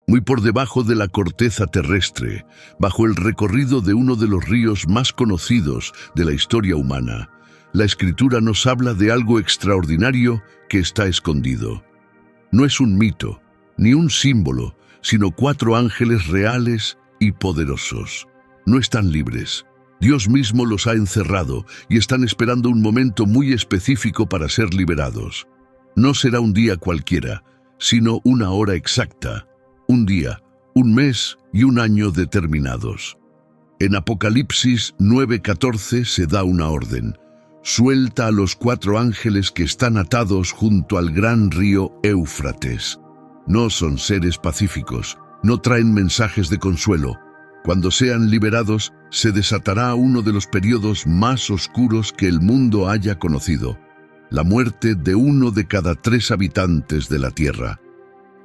muy por debajo de la corteza terrestre, bajo el recorrido de uno de los ríos más conocidos de la historia humana, la Escritura nos habla de algo extraordinario que está escondido. No es un mito, ni un símbolo, sino 4 ángeles reales y poderosos. No están libres. Dios mismo los ha encerrado y están esperando un momento muy específico para ser liberados. No será un día cualquiera, sino una hora exacta, un día, un mes y un año determinados. En Apocalipsis 9:14 se da una orden. Suelta a los 4 ángeles que están atados junto al gran río Éufrates. No son seres pacíficos, no traen mensajes de consuelo. Cuando sean liberados, se desatará uno de los periodos más oscuros que el mundo haya conocido, la muerte de 1 de cada 3 habitantes de la tierra.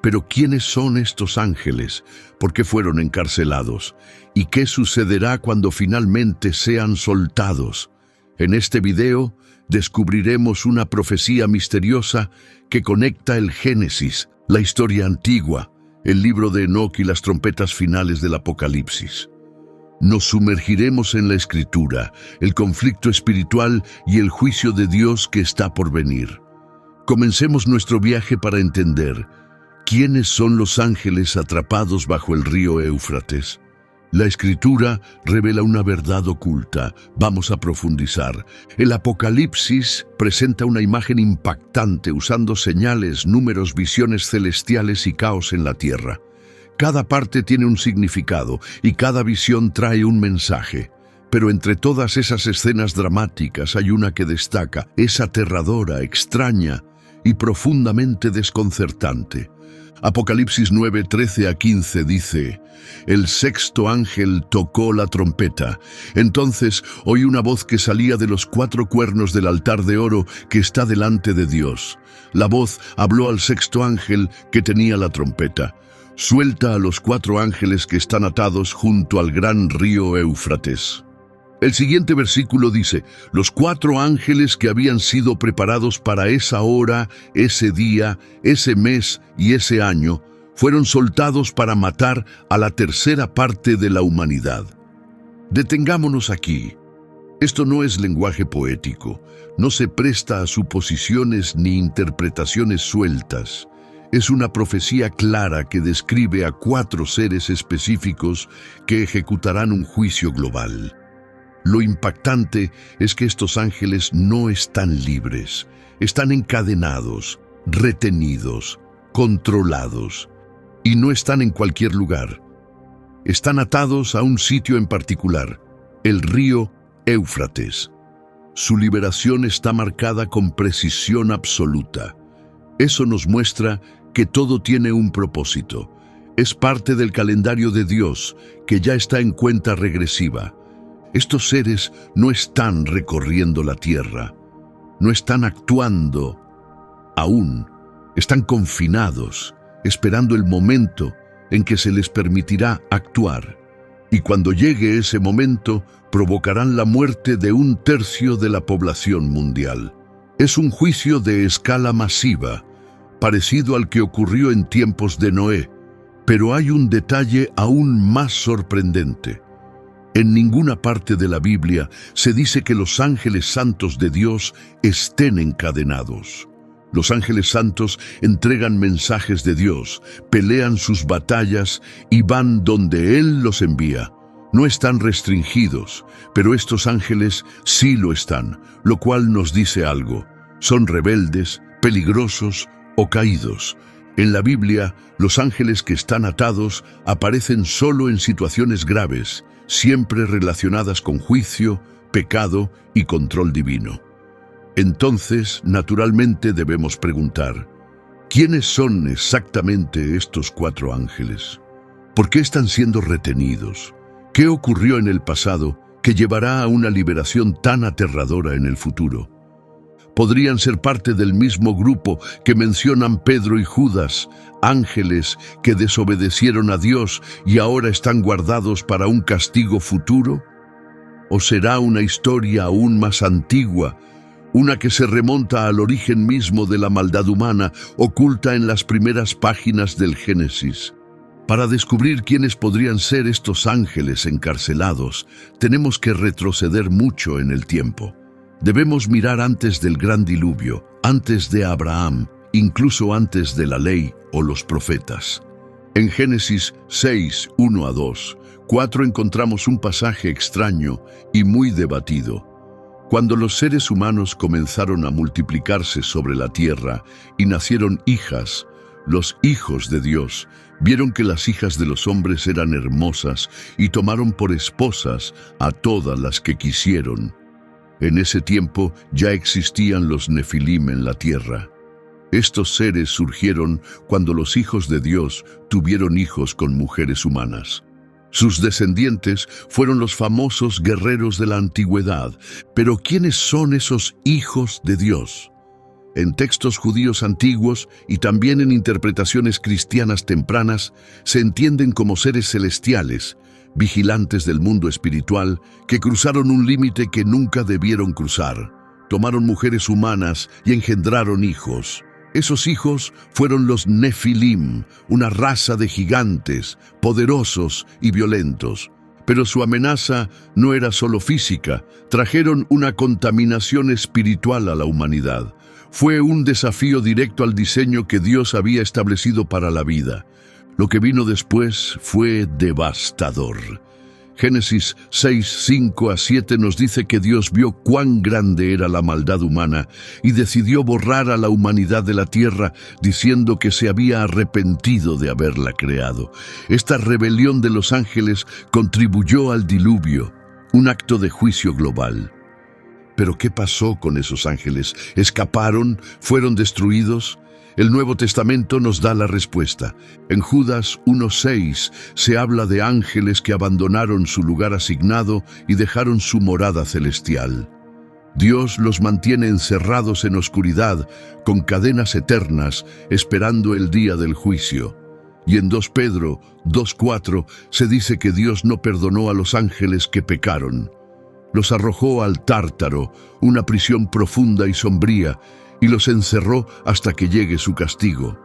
Pero ¿quiénes son estos ángeles? ¿Por qué fueron encarcelados? ¿Y qué sucederá cuando finalmente sean soltados? En este video descubriremos una profecía misteriosa que conecta el Génesis, la historia antigua, el libro de Enoc y las trompetas finales del Apocalipsis. Nos sumergiremos en la Escritura, el conflicto espiritual y el juicio de Dios que está por venir. Comencemos nuestro viaje para entender ¿quiénes son los ángeles atrapados bajo el río Éufrates? La Escritura revela una verdad oculta. Vamos a profundizar. El Apocalipsis presenta una imagen impactante usando señales, números, visiones celestiales y caos en la tierra. Cada parte tiene un significado y cada visión trae un mensaje. Pero entre todas esas escenas dramáticas hay una que destaca. Es aterradora, extraña y profundamente desconcertante. Apocalipsis 9:13-15 dice: El 6º ángel tocó la trompeta. Entonces oí una voz que salía de los 4 cuernos del altar de oro que está delante de Dios. La voz habló al 6º ángel que tenía la trompeta: Suelta a los 4 ángeles que están atados junto al gran río Éufrates. El siguiente versículo dice: Los 4 ángeles que habían sido preparados para esa hora, ese día, ese mes y ese año, fueron soltados para matar a la 1/3 parte de la humanidad. Detengámonos aquí. Esto no es lenguaje poético, no se presta a suposiciones ni interpretaciones sueltas. Es una profecía clara que describe a 4 seres específicos que ejecutarán un juicio global. Lo impactante es que estos ángeles no están libres, están encadenados, retenidos, controlados, y no están en cualquier lugar. Están atados a un sitio en particular, el río Éufrates. Su liberación está marcada con precisión absoluta. Eso nos muestra que todo tiene un propósito. Es parte del calendario de Dios, que ya está en cuenta regresiva. Estos seres no están recorriendo la tierra, no están actuando aún, están confinados, esperando el momento en que se les permitirá actuar. Y cuando llegue ese momento, provocarán la muerte de 1/3 de la población mundial. Es un juicio de escala masiva, parecido al que ocurrió en tiempos de Noé, pero hay un detalle aún más sorprendente. En ninguna parte de la Biblia se dice que los ángeles santos de Dios estén encadenados. Los ángeles santos entregan mensajes de Dios, pelean sus batallas y van donde Él los envía. No están restringidos, pero estos ángeles sí lo están, lo cual nos dice algo. Son rebeldes, peligrosos o caídos. En la Biblia, los ángeles que están atados aparecen solo en situaciones graves, siempre relacionadas con juicio, pecado y control divino. Entonces, naturalmente debemos preguntar, ¿quiénes son exactamente estos 4 ángeles? ¿Por qué están siendo retenidos? ¿Qué ocurrió en el pasado que llevará a una liberación tan aterradora en el futuro? Podrían ser parte del mismo grupo que mencionan Pedro y Judas, ángeles que desobedecieron a Dios y ahora están guardados para un castigo futuro. ¿O será una historia aún más antigua, una que se remonta al origen mismo de la maldad humana, oculta en las primeras páginas del Génesis? Para descubrir quiénes podrían ser estos ángeles encarcelados, tenemos que retroceder mucho en el tiempo. Debemos mirar antes del gran diluvio, antes de Abraham, incluso antes de la ley o los profetas. En Génesis 6, 1 a 2, 4 encontramos un pasaje extraño y muy debatido. Cuando los seres humanos comenzaron a multiplicarse sobre la tierra y nacieron hijas, los hijos de Dios vieron que las hijas de los hombres eran hermosas y tomaron por esposas a todas las que quisieron. En ese tiempo ya existían los Nefilim en la tierra. Estos seres surgieron cuando los hijos de Dios tuvieron hijos con mujeres humanas. Sus descendientes fueron los famosos guerreros de la antigüedad. Pero ¿quiénes son esos hijos de Dios? En textos judíos antiguos y también en interpretaciones cristianas tempranas, se entienden como seres celestiales, vigilantes del mundo espiritual, que cruzaron un límite que nunca debieron cruzar. Tomaron mujeres humanas y engendraron hijos. Esos hijos fueron los Nefilim, una raza de gigantes, poderosos y violentos. Pero su amenaza no era solo física, trajeron una contaminación espiritual a la humanidad. Fue un desafío directo al diseño que Dios había establecido para la vida. Lo que vino después fue devastador. Génesis 6, 5 a 7 nos dice que Dios vio cuán grande era la maldad humana y decidió borrar a la humanidad de la tierra, diciendo que se había arrepentido de haberla creado. Esta rebelión de los ángeles contribuyó al diluvio, un acto de juicio global. ¿Pero qué pasó con esos ángeles? ¿Escaparon? ¿Fueron destruidos? El Nuevo Testamento nos da la respuesta. En Judas 1:6 se habla de ángeles que abandonaron su lugar asignado y dejaron su morada celestial. Dios los mantiene encerrados en oscuridad, con cadenas eternas, esperando el día del juicio. Y en 2 Pedro 2:4 se dice que Dios no perdonó a los ángeles que pecaron. Los arrojó al Tártaro, una prisión profunda y sombría, y los encerró hasta que llegue su castigo.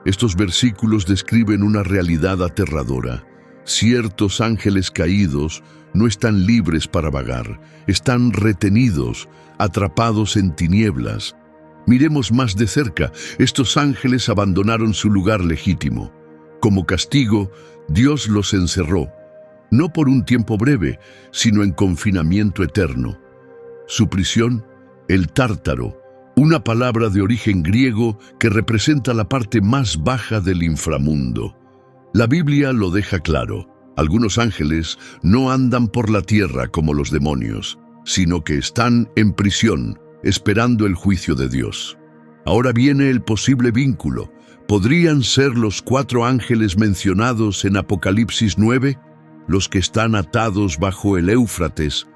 Estos versículos describen una realidad aterradora. Ciertos ángeles caídos no están libres para vagar, están retenidos, atrapados en tinieblas. Miremos más de cerca, estos ángeles abandonaron su lugar legítimo. Como castigo, Dios los encerró, no por un tiempo breve, sino en confinamiento eterno. Su prisión, el Tártaro, una palabra de origen griego que representa la parte más baja del inframundo. La Biblia lo deja claro. Algunos ángeles no andan por la tierra como los demonios, sino que están en prisión, esperando el juicio de Dios. Ahora viene el posible vínculo. ¿Podrían ser los 4 ángeles mencionados en Apocalipsis 9, los que están atados bajo el Éufrates,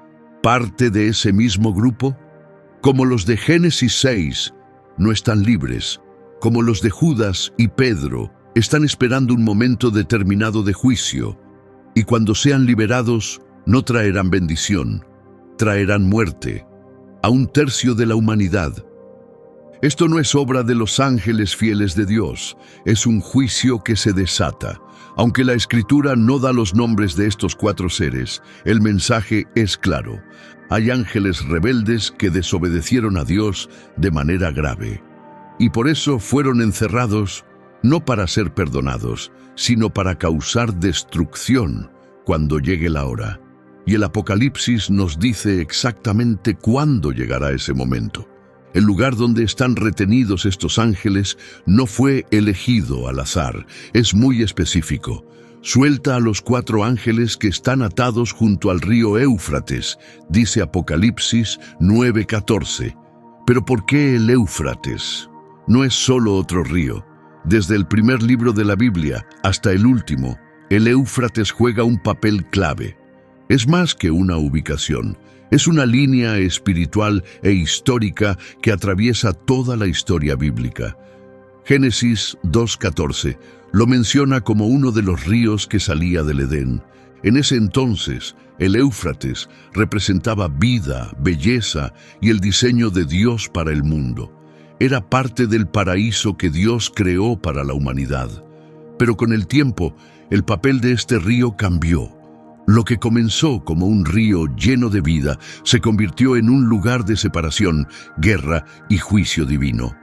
parte de ese mismo grupo? Como los de Génesis 6, no están libres. Como los de Judas y Pedro, están esperando un momento determinado de juicio. Y cuando sean liberados, no traerán bendición, traerán muerte a 1/3 de la humanidad. Esto no es obra de los ángeles fieles de Dios, es un juicio que se desata. Aunque la Escritura no da los nombres de estos 4 seres, el mensaje es claro. Hay ángeles rebeldes que desobedecieron a Dios de manera grave. Y por eso fueron encerrados, no para ser perdonados, sino para causar destrucción cuando llegue la hora. Y el Apocalipsis nos dice exactamente cuándo llegará ese momento. El lugar donde están retenidos estos ángeles no fue elegido al azar, es muy específico. Suelta a los 4 ángeles que están atados junto al río Éufrates, dice Apocalipsis 9:14. ¿Pero por qué el Éufrates? No es solo otro río. Desde el primer libro de la Biblia hasta el último, el Éufrates juega un papel clave. Es más que una ubicación. Es una línea espiritual e histórica que atraviesa toda la historia bíblica. Génesis 2:14 lo menciona como uno de los ríos que salía del Edén. En ese entonces, el Éufrates representaba vida, belleza y el diseño de Dios para el mundo. Era parte del paraíso que Dios creó para la humanidad. Pero con el tiempo, el papel de este río cambió. Lo que comenzó como un río lleno de vida se convirtió en un lugar de separación, guerra y juicio divino.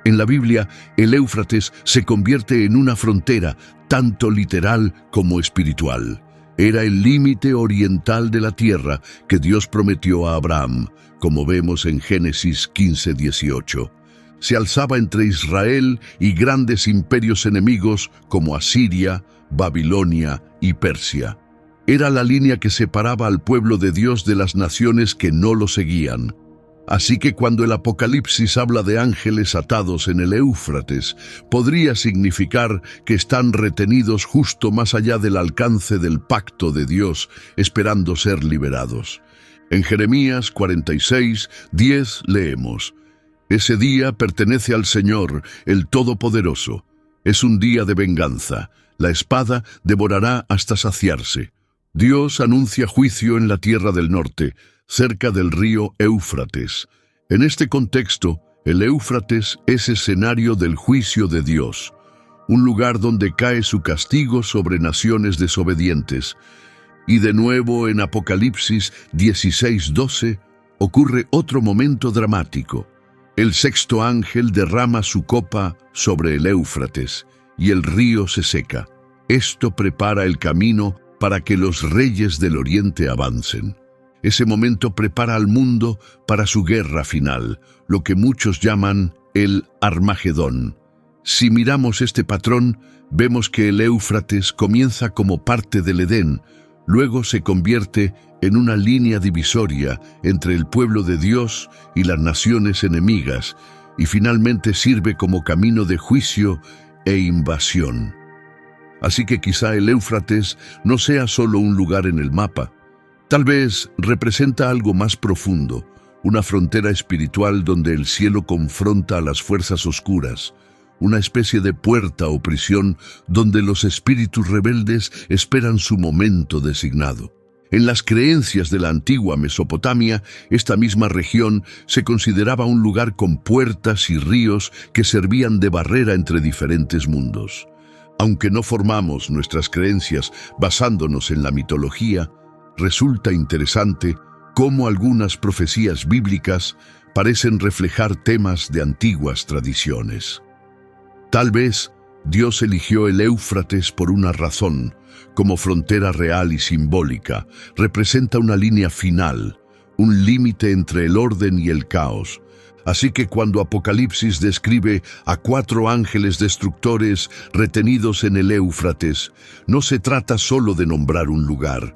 En la Biblia, el Éufrates se convierte en una frontera, tanto literal como espiritual. Era el límite oriental de la tierra que Dios prometió a Abraham, como vemos en Génesis 15:18. Se alzaba entre Israel y grandes imperios enemigos como Asiria, Babilonia y Persia. Era la línea que separaba al pueblo de Dios de las naciones que no lo seguían. Así que cuando el Apocalipsis habla de ángeles atados en el Éufrates, podría significar que están retenidos justo más allá del alcance del pacto de Dios, esperando ser liberados. En Jeremías 46:10 leemos: «Ese día pertenece al Señor, el Todopoderoso. Es un día de venganza. La espada devorará hasta saciarse». Dios anuncia juicio en la tierra del norte, cerca del río Éufrates. En este contexto, el Éufrates es escenario del juicio de Dios, un lugar donde cae su castigo sobre naciones desobedientes. Y de nuevo en Apocalipsis 16:12 ocurre otro momento dramático. El sexto ángel derrama su copa sobre el Éufrates y el río se seca. Esto prepara el camino para que los reyes del oriente avancen. Ese momento prepara al mundo para su guerra final, lo que muchos llaman el Armagedón. Si miramos este patrón, vemos que el Éufrates comienza como parte del Edén, luego se convierte en una línea divisoria entre el pueblo de Dios y las naciones enemigas, y finalmente sirve como camino de juicio e invasión. Así que quizá el Éufrates no sea solo un lugar en el mapa. Tal vez representa algo más profundo, una frontera espiritual donde el cielo confronta a las fuerzas oscuras, una especie de puerta o prisión donde los espíritus rebeldes esperan su momento designado. En las creencias de la antigua Mesopotamia, esta misma región se consideraba un lugar con puertas y ríos que servían de barrera entre diferentes mundos. Aunque no formamos nuestras creencias basándonos en la mitología, resulta interesante cómo algunas profecías bíblicas parecen reflejar temas de antiguas tradiciones. Tal vez Dios eligió el Éufrates por una razón, como frontera real y simbólica. Representa una línea final, un límite entre el orden y el caos. Así que cuando Apocalipsis describe a 4 ángeles destructores retenidos en el Éufrates, no se trata solo de nombrar un lugar.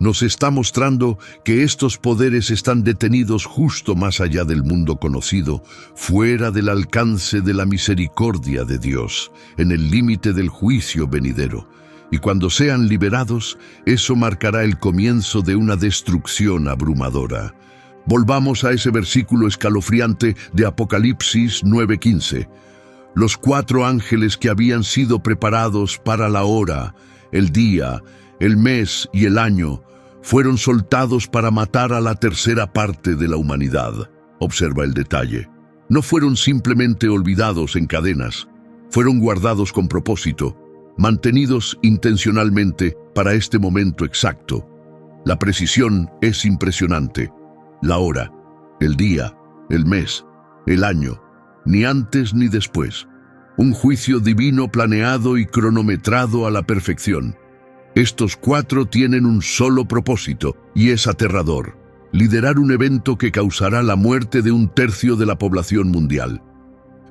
Nos está mostrando que estos poderes están detenidos justo más allá del mundo conocido, fuera del alcance de la misericordia de Dios, en el límite del juicio venidero. Y cuando sean liberados, eso marcará el comienzo de una destrucción abrumadora. Volvamos a ese versículo escalofriante de Apocalipsis 9:15. Los 4 ángeles que habían sido preparados para la hora, el día, el mes y el año, fueron soltados para matar a la tercera parte de la humanidad. Observa el detalle. No fueron simplemente olvidados en cadenas, fueron guardados con propósito, mantenidos intencionalmente para este momento exacto. La precisión es impresionante. La hora, el día, el mes, el año, ni antes ni después. Un juicio divino planeado y cronometrado a la perfección. Estos 4 tienen un solo propósito, y es aterrador: liderar un evento que causará la muerte de 1/3 de la población mundial.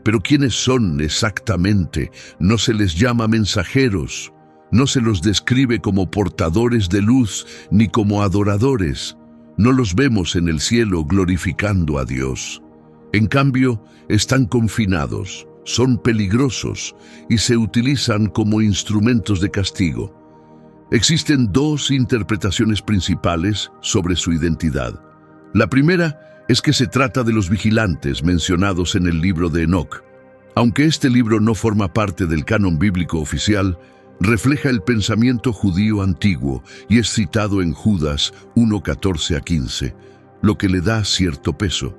Pero ¿quiénes son exactamente? No se les llama mensajeros, no se los describe como portadores de luz ni como adoradores. No los vemos en el cielo glorificando a Dios. En cambio, están confinados, son peligrosos y se utilizan como instrumentos de castigo. Existen 2 interpretaciones principales sobre su identidad. La primera es que se trata de los vigilantes mencionados en el libro de Enoc. Aunque este libro no forma parte del canon bíblico oficial, refleja el pensamiento judío antiguo y es citado en Judas 1:14-15, lo que le da cierto peso.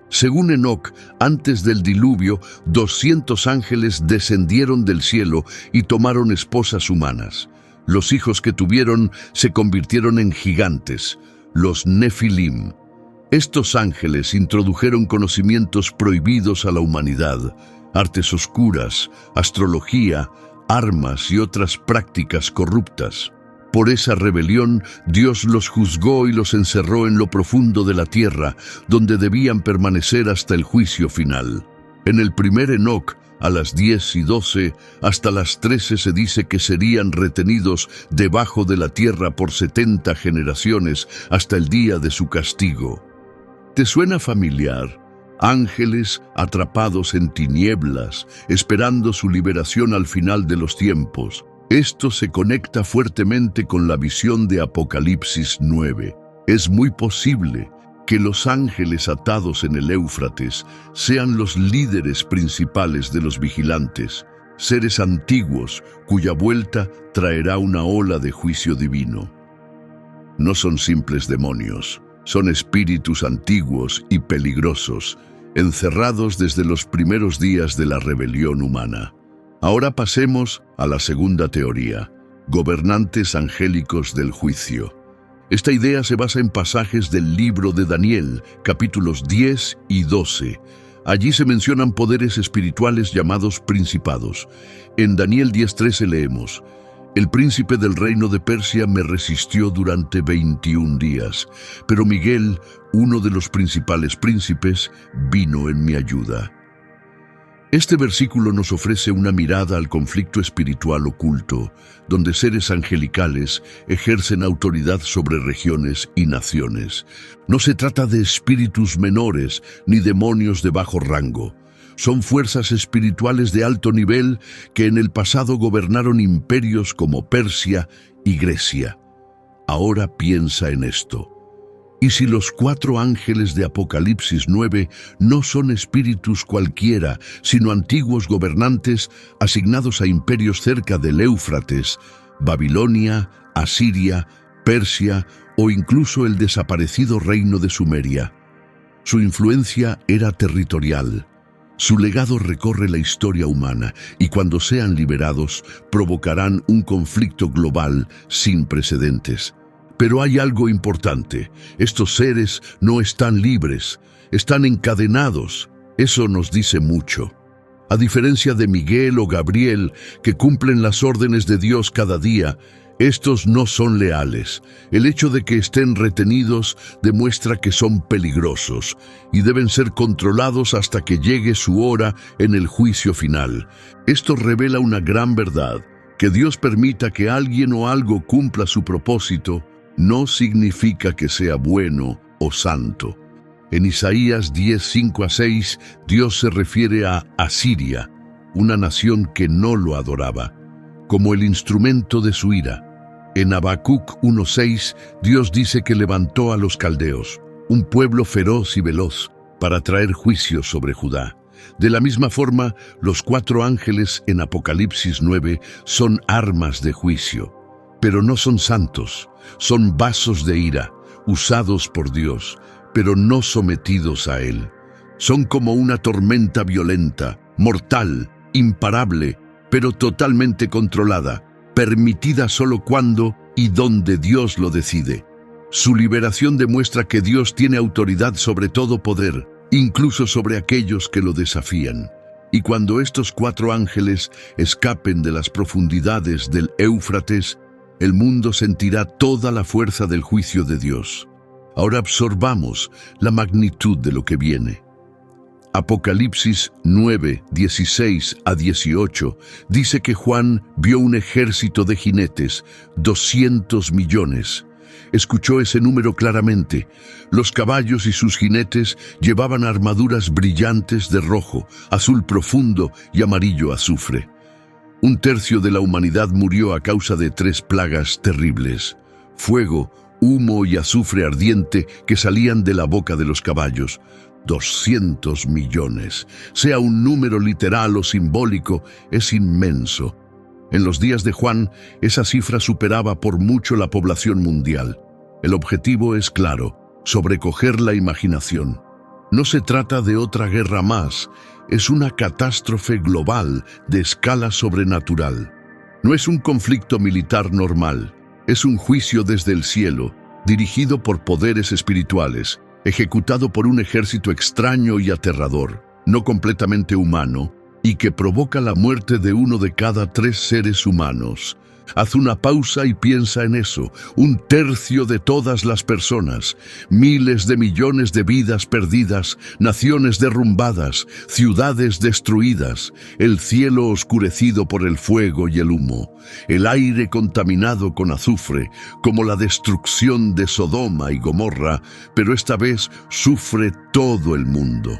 Según Enoc, antes del diluvio, 200 ángeles descendieron del cielo y tomaron esposas humanas. Los hijos que tuvieron se convirtieron en gigantes, los Nefilim. Estos ángeles introdujeron conocimientos prohibidos a la humanidad, artes oscuras, astrología, armas y otras prácticas corruptas. Por esa rebelión, Dios los juzgó y los encerró en lo profundo de la tierra, donde debían permanecer hasta el juicio final. En el primer Enoc, a las 10:12 hasta las 13 se dice que serían retenidos debajo de la tierra por 70 generaciones hasta el día de su castigo. ¿Te suena familiar? Ángeles atrapados en tinieblas, esperando su liberación al final de los tiempos. Esto se conecta fuertemente con la visión de Apocalipsis 9. Es muy posible que los ángeles atados en el Éufrates sean los líderes principales de los vigilantes, seres antiguos cuya vuelta traerá una ola de juicio divino. No son simples demonios, son espíritus antiguos y peligrosos, encerrados desde los primeros días de la rebelión humana. Ahora pasemos a la segunda teoría, gobernantes angélicos del juicio. Esta idea se basa en pasajes del libro de Daniel, capítulos 10 y 12. Allí se mencionan poderes espirituales llamados principados. En Daniel 10:13 leemos: «El príncipe del reino de Persia me resistió durante 21 días, pero Miguel, uno de los principales príncipes, vino en mi ayuda». Este versículo nos ofrece una mirada al conflicto espiritual oculto, donde seres angelicales ejercen autoridad sobre regiones y naciones. No se trata de espíritus menores ni demonios de bajo rango. Son fuerzas espirituales de alto nivel que en el pasado gobernaron imperios como Persia y Grecia. Ahora piensa en esto. ¿Y si los 4 ángeles de Apocalipsis 9 no son espíritus cualquiera, sino antiguos gobernantes asignados a imperios cerca del Éufrates, Babilonia, Asiria, Persia o incluso el desaparecido reino de Sumeria? Su influencia era territorial. Su legado recorre la historia humana y cuando sean liberados provocarán un conflicto global sin precedentes. Pero hay algo importante. Estos seres no están libres, están encadenados. Eso nos dice mucho. A diferencia de Miguel o Gabriel, que cumplen las órdenes de Dios cada día, estos no son leales. El hecho de que estén retenidos demuestra que son peligrosos y deben ser controlados hasta que llegue su hora en el juicio final. Esto revela una gran verdad. Que Dios permita que alguien o algo cumpla su propósito no significa que sea bueno o santo. En Isaías 10:5-6, Dios se refiere a Asiria, una nación que no lo adoraba, como el instrumento de su ira. En Habacuc 1:6, Dios dice que levantó a los caldeos, un pueblo feroz y veloz, para traer juicio sobre Judá. De la misma forma, los 4 ángeles en Apocalipsis 9 son armas de juicio, pero no son santos. Son vasos de ira, usados por Dios, pero no sometidos a Él. Son como una tormenta violenta, mortal, imparable, pero totalmente controlada, permitida solo cuando y donde Dios lo decide. Su liberación demuestra que Dios tiene autoridad sobre todo poder, incluso sobre aquellos que lo desafían. Y cuando estos 4 ángeles escapen de las profundidades del Éufrates, el mundo sentirá toda la fuerza del juicio de Dios. Ahora absorbamos la magnitud de lo que viene. Apocalipsis 9, 16-18 dice que Juan vio un ejército de jinetes, 200 millones. Escuchó ese número claramente. Los caballos y sus jinetes llevaban armaduras brillantes de rojo, azul profundo y amarillo azufre. 1/3 de la humanidad murió a causa de 3 plagas terribles: fuego, humo y azufre ardiente que salían de la boca de los caballos. 200 millones. Sea un número literal o simbólico, es inmenso. En los días de Juan, esa cifra superaba por mucho la población mundial. El objetivo es claro: sobrecoger la imaginación. No se trata de otra guerra más, es una catástrofe global de escala sobrenatural. No es un conflicto militar normal, es un juicio desde el cielo, dirigido por poderes espirituales, ejecutado por un ejército extraño y aterrador, no completamente humano, y que provoca la muerte de 1 de cada 3 seres humanos. Haz una pausa y piensa en eso. 1/3 de todas las personas, miles de millones de vidas perdidas, naciones derrumbadas, ciudades destruidas, el cielo oscurecido por el fuego y el humo, el aire contaminado con azufre, como la destrucción de Sodoma y Gomorra, pero esta vez sufre todo el mundo.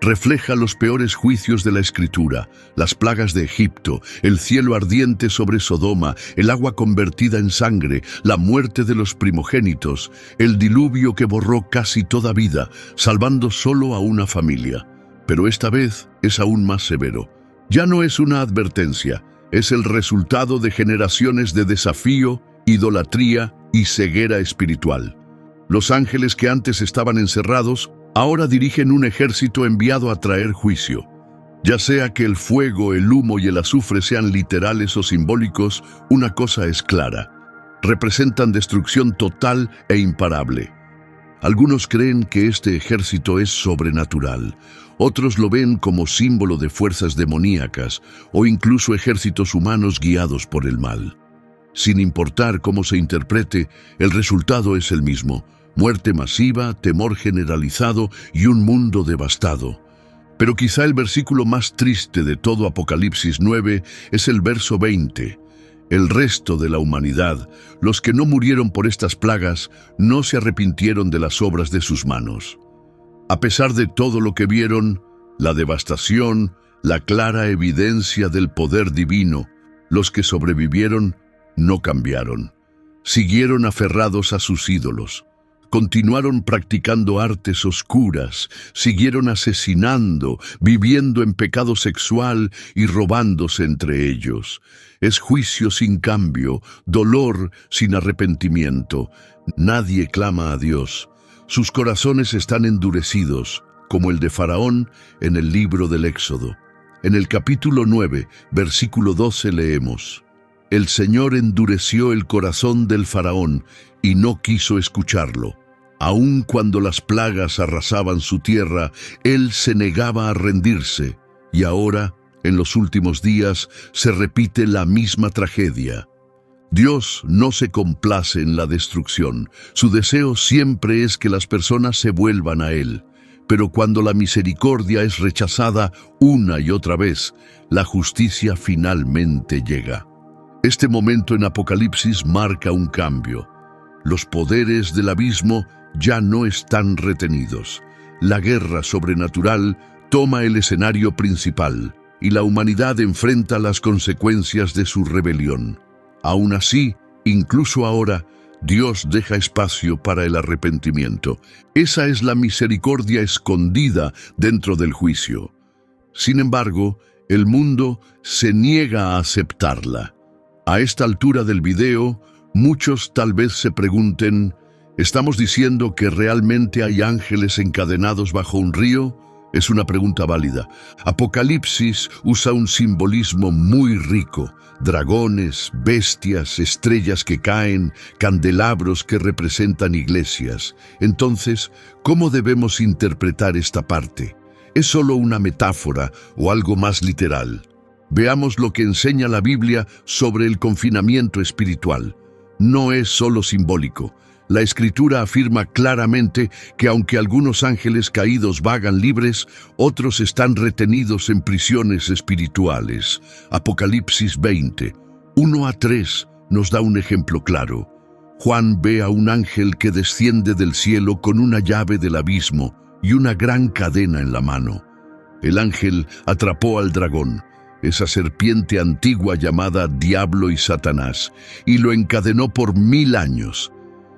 Refleja los peores juicios de la Escritura, las plagas de Egipto, el cielo ardiente sobre Sodoma, el agua convertida en sangre, la muerte de los primogénitos, el diluvio que borró casi toda vida, salvando solo a una familia. Pero esta vez es aún más severo. Ya no es una advertencia, es el resultado de generaciones de desafío, idolatría y ceguera espiritual. Los ángeles que antes estaban encerrados, ahora dirigen un ejército enviado a traer juicio. Ya sea que el fuego, el humo y el azufre sean literales o simbólicos, una cosa es clara: representan destrucción total e imparable. Algunos creen que este ejército es sobrenatural, otros lo ven como símbolo de fuerzas demoníacas o incluso ejércitos humanos guiados por el mal. Sin importar cómo se interprete, el resultado es el mismo: muerte masiva, temor generalizado y un mundo devastado. Pero quizá el versículo más triste de todo Apocalipsis 9 es el verso 20. El resto de la humanidad, los que no murieron por estas plagas, no se arrepintieron de las obras de sus manos. A pesar de todo lo que vieron, la devastación, la clara evidencia del poder divino, los que sobrevivieron no cambiaron. Siguieron aferrados a sus ídolos. Continuaron practicando artes oscuras, siguieron asesinando, viviendo en pecado sexual y robándose entre ellos. Es juicio sin cambio, dolor sin arrepentimiento. Nadie clama a Dios. Sus corazones están endurecidos, como el de Faraón en el libro del Éxodo. En el capítulo 9, versículo 12 leemos: El Señor endureció el corazón del Faraón y no quiso escucharlo. Aun cuando las plagas arrasaban su tierra, él se negaba a rendirse, y ahora, en los últimos días, se repite la misma tragedia. Dios no se complace en la destrucción. Su deseo siempre es que las personas se vuelvan a Él. Pero cuando la misericordia es rechazada una y otra vez, la justicia finalmente llega. Este momento en Apocalipsis marca un cambio. Los poderes del abismo ya no están retenidos. La guerra sobrenatural toma el escenario principal y la humanidad enfrenta las consecuencias de su rebelión. Aún así, incluso ahora, Dios deja espacio para el arrepentimiento. Esa es la misericordia escondida dentro del juicio. Sin embargo, el mundo se niega a aceptarla. A esta altura del video, muchos tal vez se pregunten: ¿estamos diciendo que realmente hay ángeles encadenados bajo un río? Es una pregunta válida. Apocalipsis usa un simbolismo muy rico: dragones, bestias, estrellas que caen, candelabros que representan iglesias. Entonces, ¿cómo debemos interpretar esta parte? ¿Es solo una metáfora o algo más literal? Veamos lo que enseña la Biblia sobre el confinamiento espiritual. No es solo simbólico. La Escritura afirma claramente que aunque algunos ángeles caídos vagan libres, otros están retenidos en prisiones espirituales. Apocalipsis 20, 1-3 nos da un ejemplo claro. Juan ve a un ángel que desciende del cielo con una llave del abismo y una gran cadena en la mano. El ángel atrapó al dragón, esa serpiente antigua llamada Diablo y Satanás, y lo encadenó por 1000 años.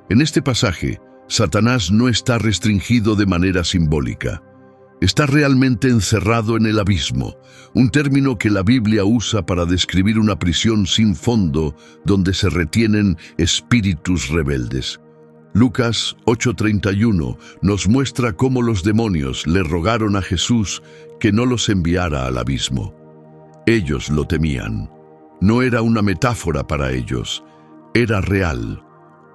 En este pasaje, Satanás no está restringido de manera simbólica. Está realmente encerrado en el abismo, un término que la Biblia usa para describir una prisión sin fondo donde se retienen espíritus rebeldes. Lucas 8:31 nos muestra cómo los demonios le rogaron a Jesús que no los enviara al abismo. Ellos lo temían. no era una metáfora para ellos, era real,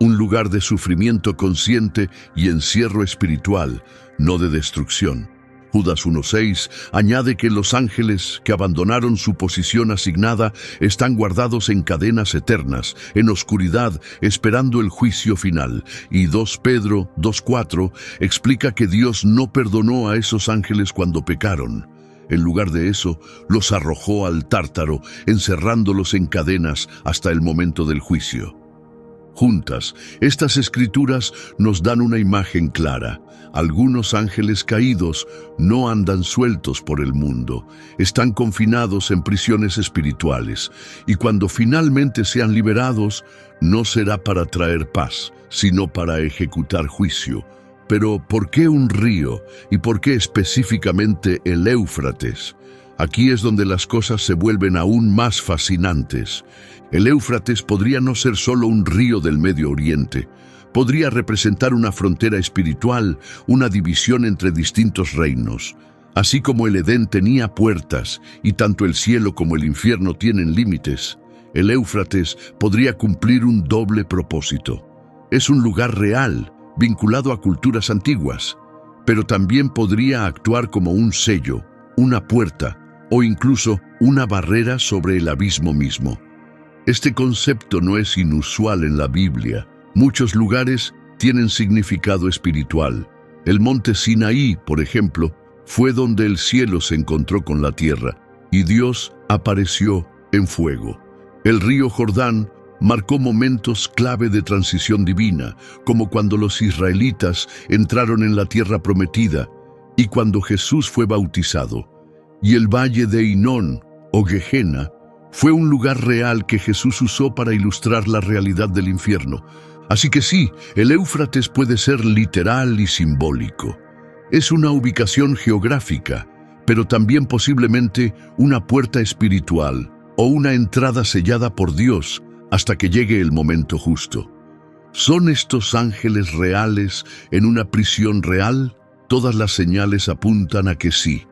un lugar de sufrimiento consciente y encierro espiritual, no de destrucción. Judas 1:6 añade que los ángeles que abandonaron su posición asignada están guardados en cadenas eternas, en oscuridad, esperando el juicio final. Y 2 Pedro 2:4 explica que Dios no perdonó a esos ángeles cuando pecaron. En lugar de eso, los arrojó al Tártaro, encerrándolos en cadenas hasta el momento del juicio. Juntas, estas escrituras nos dan una imagen clara. Algunos ángeles caídos no andan sueltos por el mundo, están confinados en prisiones espirituales, y cuando finalmente sean liberados, no será para traer paz, sino para ejecutar juicio. Pero, ¿por qué un río? ¿Y por qué específicamente el Éufrates? Aquí es donde las cosas se vuelven aún más fascinantes. El Éufrates podría no ser solo un río del Medio Oriente. Podría representar una frontera espiritual, una división entre distintos reinos. Así como el Edén tenía puertas y tanto el cielo como el infierno tienen límites, el Éufrates podría cumplir un doble propósito. Es un lugar real, vinculado a culturas antiguas, pero también podría actuar como un sello, una puerta o incluso una barrera sobre el abismo mismo. Este concepto no es inusual en la Biblia. Muchos lugares tienen significado espiritual. El monte Sinaí, por ejemplo, fue donde el cielo se encontró con la tierra y Dios apareció en fuego. El río Jordán marcó momentos clave de transición divina, como cuando los israelitas entraron en la tierra prometida y cuando Jesús fue bautizado. Y el valle de Hinón, o Gehenna, fue un lugar real que Jesús usó para ilustrar la realidad del infierno. Así que sí, el Éufrates puede ser literal y simbólico. Es una ubicación geográfica, pero también posiblemente una puerta espiritual o una entrada sellada por Dios hasta que llegue el momento justo. ¿Son estos ángeles reales en una prisión real? Todas las señales apuntan a que sí.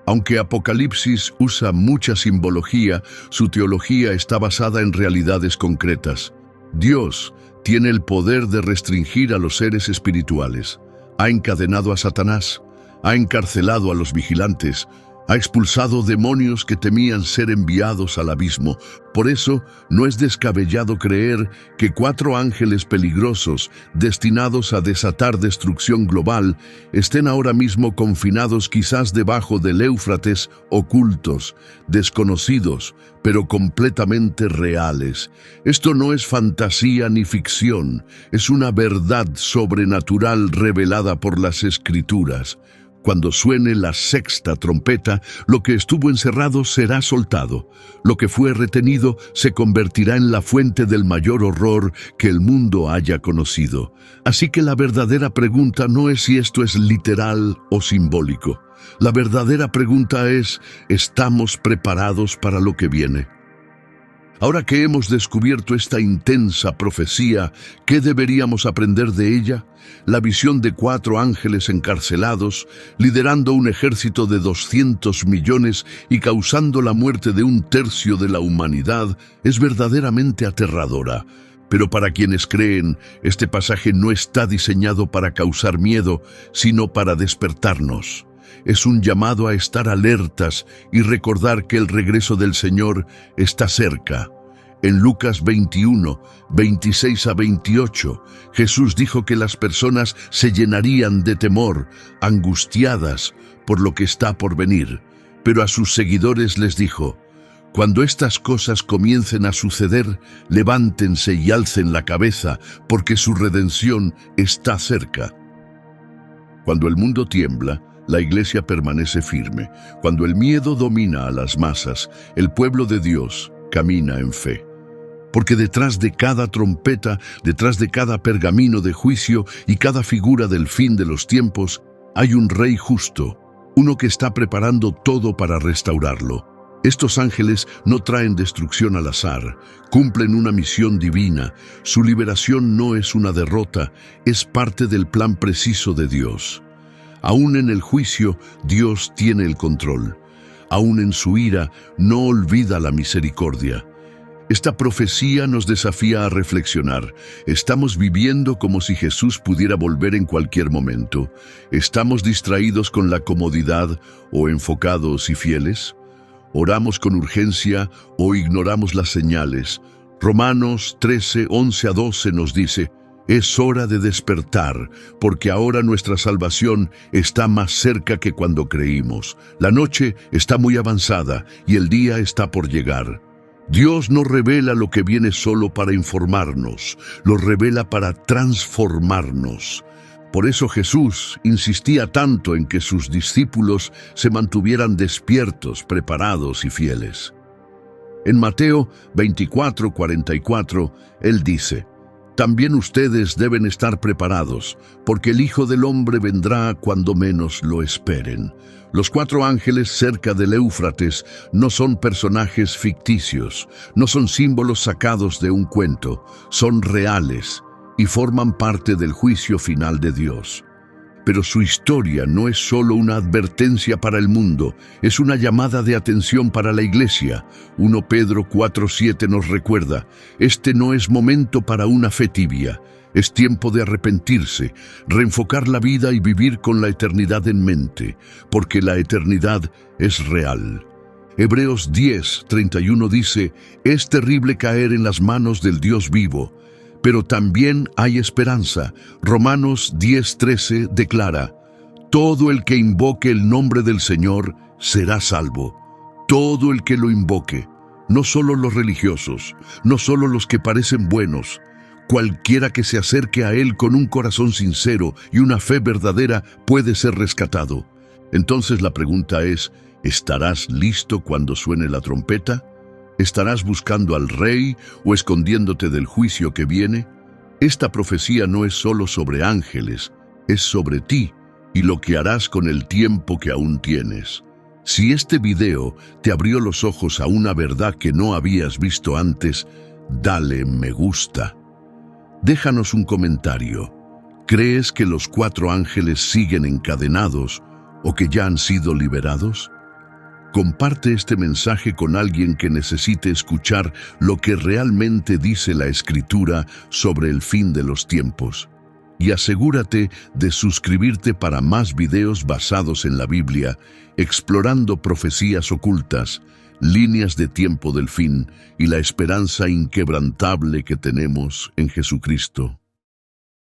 Aunque Apocalipsis usa mucha simbología, su teología está basada en realidades concretas. Dios tiene el poder de restringir a los seres espirituales. Ha encadenado a Satanás, ha encarcelado a los vigilantes, ha expulsado demonios que temían ser enviados al abismo. Por eso, no es descabellado creer que 4 ángeles peligrosos, destinados a desatar destrucción global, estén ahora mismo confinados quizás debajo del Éufrates, ocultos, desconocidos, pero completamente reales. Esto no es fantasía ni ficción, es una verdad sobrenatural revelada por las Escrituras. Cuando suene la 6ª trompeta, lo que estuvo encerrado será soltado. Lo que fue retenido se convertirá en la fuente del mayor horror que el mundo haya conocido. Así que la verdadera pregunta no es si esto es literal o simbólico. La verdadera pregunta es, ¿estamos preparados para lo que viene? Ahora que hemos descubierto esta intensa profecía, ¿qué deberíamos aprender de ella? La visión de 4 ángeles encarcelados, liderando un ejército de 200 millones y causando la muerte de 1/3 de la humanidad, es verdaderamente aterradora. Pero para quienes creen, este pasaje no está diseñado para causar miedo, sino para despertarnos. Es un llamado a estar alertas y recordar que el regreso del Señor está cerca. En Lucas 21, 26 a 28, Jesús dijo que las personas se llenarían de temor, angustiadas por lo que está por venir. Pero a sus seguidores les dijo, cuando estas cosas comiencen a suceder, levántense y alcen la cabeza, porque su redención está cerca. Cuando el mundo tiembla, la iglesia permanece firme. Cuando el miedo domina a las masas, el pueblo de Dios camina en fe. Porque detrás de cada trompeta, detrás de cada pergamino de juicio y cada figura del fin de los tiempos, hay un rey justo, uno que está preparando todo para restaurarlo. Estos ángeles no traen destrucción al azar, cumplen una misión divina. Su liberación no es una derrota, es parte del plan preciso de Dios. Aún en el juicio, Dios tiene el control. Aún en su ira, no olvida la misericordia. Esta profecía nos desafía a reflexionar. ¿Estamos viviendo como si Jesús pudiera volver en cualquier momento? ¿Estamos distraídos con la comodidad o enfocados y fieles? ¿Oramos con urgencia o ignoramos las señales? Romanos 13, 11 a 12 nos dice: es hora de despertar, porque ahora nuestra salvación está más cerca que cuando creímos. La noche está muy avanzada y el día está por llegar. Dios no revela lo que viene solo para informarnos, lo revela para transformarnos. Por eso Jesús insistía tanto en que sus discípulos se mantuvieran despiertos, preparados y fieles. En Mateo 24:44, Él dice: también ustedes deben estar preparados, porque el Hijo del Hombre vendrá cuando menos lo esperen. Los 4 ángeles cerca del Éufrates no son personajes ficticios, no son símbolos sacados de un cuento, son reales y forman parte del juicio final de Dios. Pero su historia no es solo una advertencia para el mundo, es una llamada de atención para la iglesia. 1 Pedro 4:7 nos recuerda: este no es momento para una fe tibia, es tiempo de arrepentirse, reenfocar la vida y vivir con la eternidad en mente, porque la eternidad es real. Hebreos 10:31 dice: es terrible caer en las manos del Dios vivo, pero también hay esperanza. Romanos 10:13 declara: todo el que invoque el nombre del Señor será salvo. Todo el que lo invoque, no solo los religiosos, no solo los que parecen buenos, cualquiera que se acerque a Él con un corazón sincero y una fe verdadera puede ser rescatado. Entonces la pregunta es: ¿estarás listo cuando suene la trompeta? ¿Estarás buscando al Rey o escondiéndote del juicio que viene? Esta profecía no es solo sobre ángeles, es sobre ti y lo que harás con el tiempo que aún tienes. Si este video te abrió los ojos a una verdad que no habías visto antes, dale me gusta. Déjanos un comentario. ¿Crees que los 4 ángeles siguen encadenados o que ya han sido liberados? Comparte este mensaje con alguien que necesite escuchar lo que realmente dice la Escritura sobre el fin de los tiempos. Y asegúrate de suscribirte para más videos basados en la Biblia, explorando profecías ocultas, líneas de tiempo del fin y la esperanza inquebrantable que tenemos en Jesucristo.